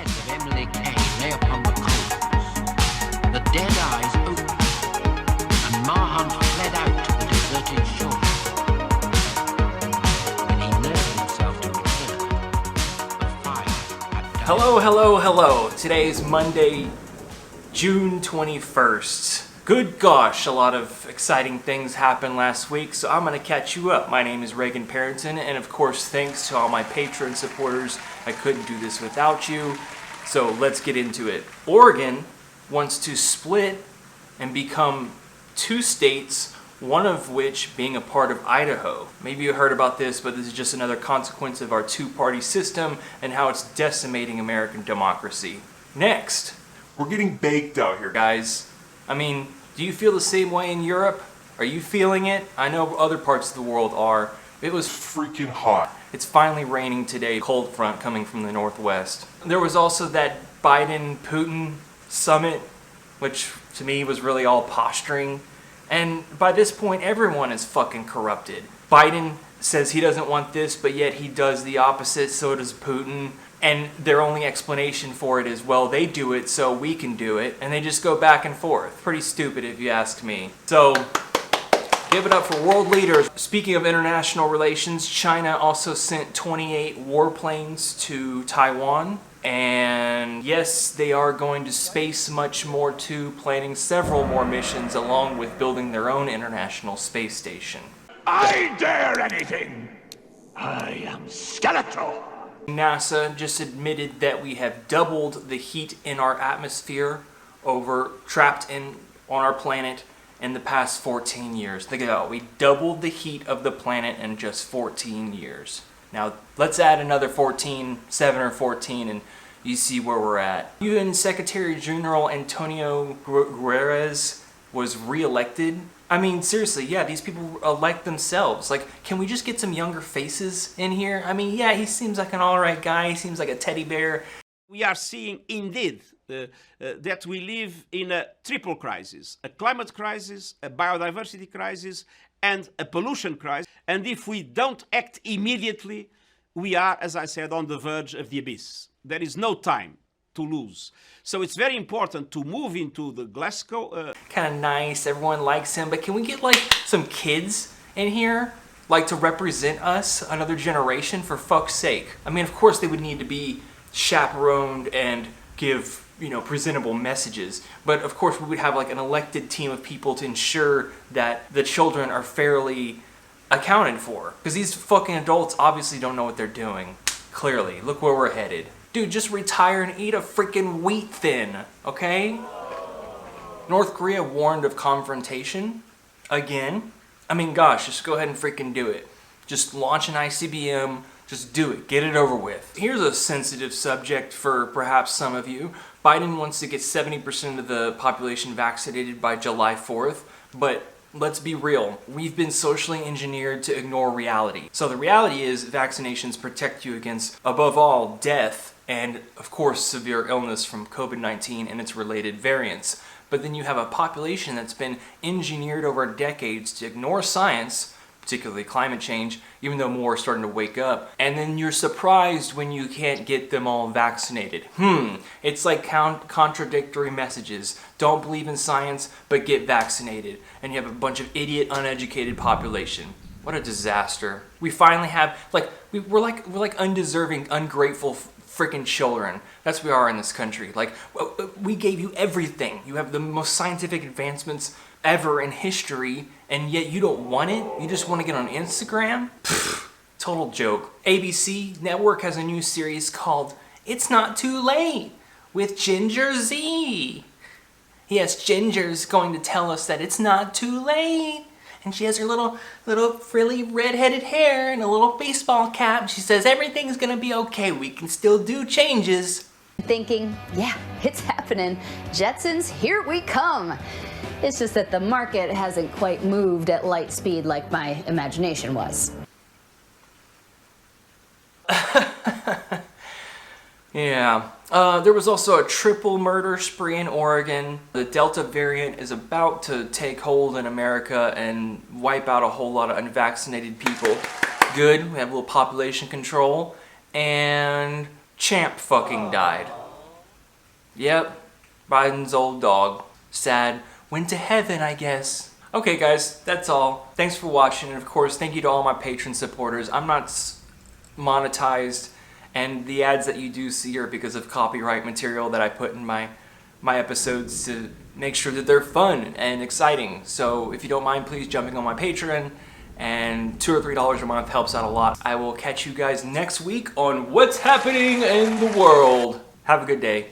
head of Emily Kay lay upon the coals. The dead eyes opened, and Mahunt fled out to the deserted shore. When he nerved himself to return, the fire had died. Hello. Today's Monday, June 21st. Good gosh, a lot of exciting things happened last week, so I'm going to catch you up. My name is Reagan Parrington, and of course, thanks to all my Patreon supporters. I couldn't do this without you, so let's get into it. Oregon wants to split and become 2 states, one of which being a part of Idaho. Maybe you heard about this, but this is just another consequence of our 2-party system and how it's decimating American democracy. Next, we're getting baked out here, guys. I mean, do you feel the same way in Europe? Are you feeling it? I know other parts of the world are. It was freaking hot. It's finally raining today, cold front coming from the northwest. There was also that Biden-Putin summit, which to me was really all posturing. And by this point, everyone is fucking corrupted. Biden says he doesn't want this, but yet he does the opposite, so does Putin. And their only explanation for it is, well, they do it, so we can do it. And they just go back and forth. Pretty stupid, if you ask me. So, give it up for world leaders. Speaking of international relations, China also sent 28 warplanes to Taiwan. And yes, they are going to space much more too, planning several more missions along with building their own international space station. I dare anything! I am Skeletor! NASA just admitted that we have doubled the heat in our atmosphere trapped on our planet in the past 14 years. Think about it. We doubled the heat of the planet in just 14 years. Now, let's add another 7 or 14, and you see where we're at. UN Secretary General Antonio Guterres was re-elected. I mean, seriously, yeah, these people elect themselves. Like, can we just get some younger faces in here? I mean, yeah, he seems like an alright guy. He seems like a teddy bear. We are seeing indeed that we live in a triple crisis: a climate crisis, a biodiversity crisis, and a pollution crisis. And if we don't act immediately, we are, as I said, on the verge of the abyss. There is no time to lose. So it's very important to move into the Glasgow. Kind of nice, everyone likes him, but can we get like some kids in here? Like to represent us, another generation, for fuck's sake. I mean, of course they would need to be chaperoned and give, presentable messages. But of course we would have like an elected team of people to ensure that the children are fairly accounted for. Because these fucking adults obviously don't know what they're doing. Clearly, look where we're headed. Dude, just retire and eat a freaking wheat thin, okay? North Korea warned of confrontation again. I mean, gosh, just go ahead and freaking do it. Just launch an ICBM, just do it, get it over with. Here's a sensitive subject for perhaps some of you. Biden wants to get 70% of the population vaccinated by July 4th, but let's be real. We've been socially engineered to ignore reality. So the reality is vaccinations protect you against, above all, death and, of course, severe illness from COVID-19 and its related variants. But then you have a population that's been engineered over decades to ignore science, particularly climate change, even though more are starting to wake up. And then you're surprised when you can't get them all vaccinated. It's like contradictory messages. Don't believe in science, but get vaccinated. And you have a bunch of idiot, uneducated population. What a disaster. We finally have, we're like undeserving, ungrateful freaking children. That's what we are in this country. Like, we gave you everything. You have the most scientific advancements ever in history, and yet you don't want it? You just want to get on Instagram? Pfft, total joke. ABC Network has a new series called It's Not Too Late with Ginger Z. Yes, Ginger's going to tell us that it's not too late. And she has her little frilly red-headed hair and a little baseball cap. She says everything's gonna be okay. We can still do changes. Thinking, yeah, it's happening. Jetsons, here we come. It's just that the market hasn't quite moved at light speed like my imagination was. Yeah. There was also a triple murder spree in Oregon. The Delta variant is about to take hold in America and wipe out a whole lot of unvaccinated people. Good, we have a little population control. And Champ fucking died. Yep, Biden's old dog. Sad. Went to heaven, I guess. Okay, guys, that's all. Thanks for watching, and of course, thank you to all my Patreon supporters. I'm not monetized, and the ads that you do see are because of copyright material that I put in my episodes to make sure that they're fun and exciting. So if you don't mind, please jumping on my Patreon, and $2 or $3 a month helps out a lot. I will catch you guys next week on what's happening in the world. Have a good day.